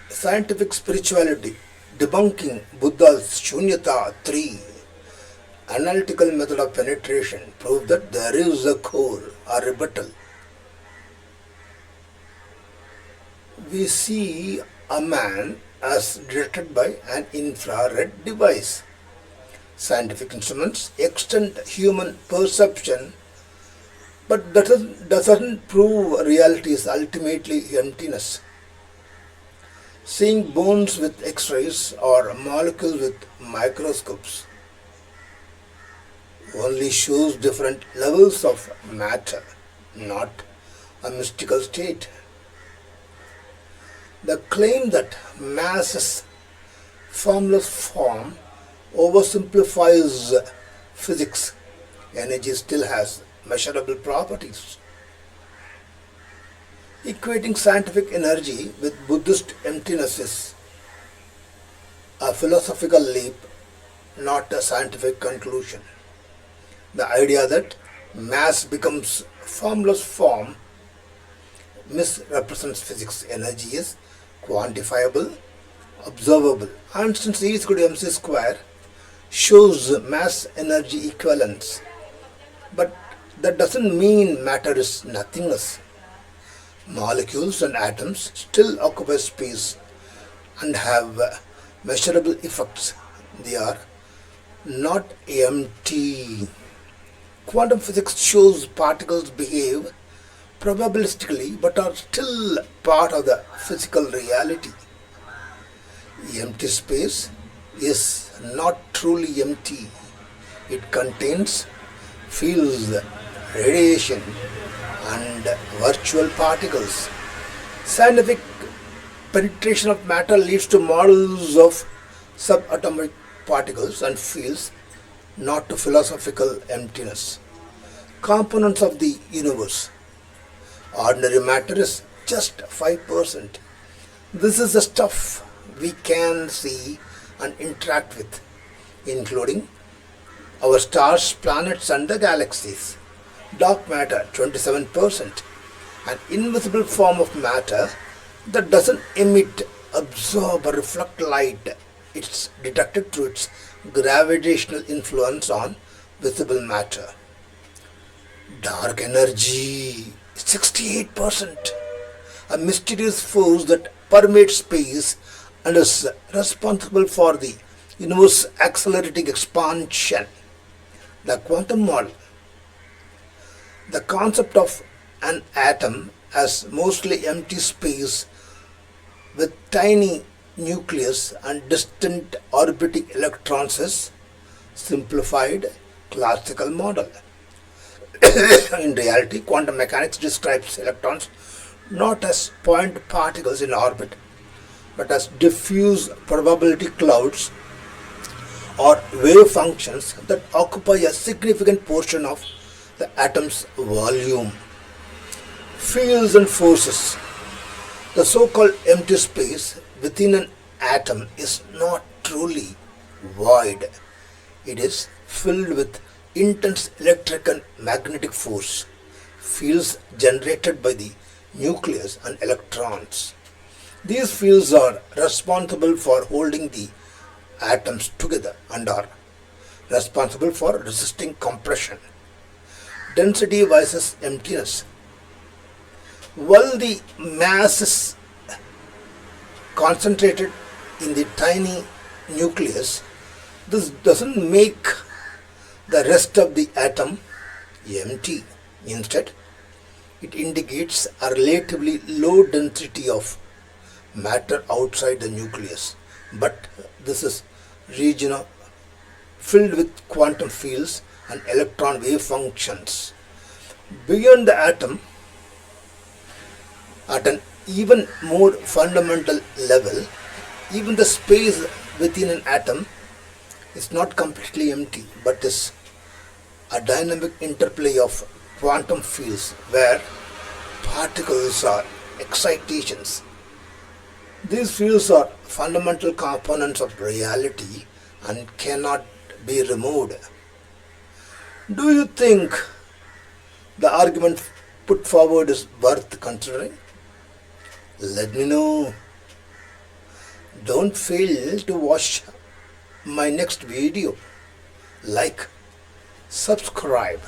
Scientific spirituality, debunking Buddha's Shunyata 3, analytical method of penetration, prove that there is a core or rebuttal. We see a man as detected by an infrared device. Scientific instruments extend human perception, but that doesn't prove reality is ultimately emptiness. Seeing bones with X-rays or molecules with microscopes only shows different levels of matter, not a mystical state. The claim that mass is formless form oversimplifies physics. Energy still has measurable properties. Equating scientific energy with Buddhist emptiness is a philosophical leap, not a scientific conclusion. The idea that mass becomes formless form misrepresents physics. Energy is quantifiable, observable, and since E is equal to mc square shows mass energy equivalence. But that doesn't mean matter is nothingness. Molecules and atoms still occupy space and have measurable effects. They are not empty. Quantum physics shows particles behave probabilistically but are still part of the physical reality. Empty space is not truly empty. It contains fields, radiation, and virtual particles. Scientific penetration of matter leads to models of subatomic particles and fields, not to philosophical emptiness. Components of the universe. Ordinary matter is just 5%. This is the stuff we can see and interact with, including our stars, planets, and the galaxies. Dark matter 27%, an invisible form of matter that doesn't emit, absorb, or reflect light. It's detected through its gravitational influence on visible matter. Dark energy 68%, a mysterious force that permeates space and is responsible for the universe's accelerating expansion. The quantum model. The concept of an atom as mostly empty space with tiny nucleus and distant orbiting electrons is simplified classical model. In reality, quantum mechanics describes electrons not as point particles in orbit, but as diffuse probability clouds or wave functions that occupy a significant portion of the atom's volume. Fields and forces. The so-called empty space within an atom is not truly void. It is filled with intense electric and magnetic force, fields generated by the nucleus and electrons. These fields are responsible for holding the atoms together and are responsible for resisting compression. Density versus emptiness. While the mass is concentrated in the tiny nucleus, this doesn't make the rest of the atom empty. Instead, it indicates a relatively low density of matter outside the nucleus. But this is region filled with quantum fields and electron wave functions. Beyond the atom, at an even more fundamental level, even the space within an atom is not completely empty, but is a dynamic interplay of quantum fields where particles are excitations. These fields are fundamental components of reality and cannot be removed. Do you think the argument put forward is worth considering? Let me know. Don't fail to watch my next video. Like, subscribe.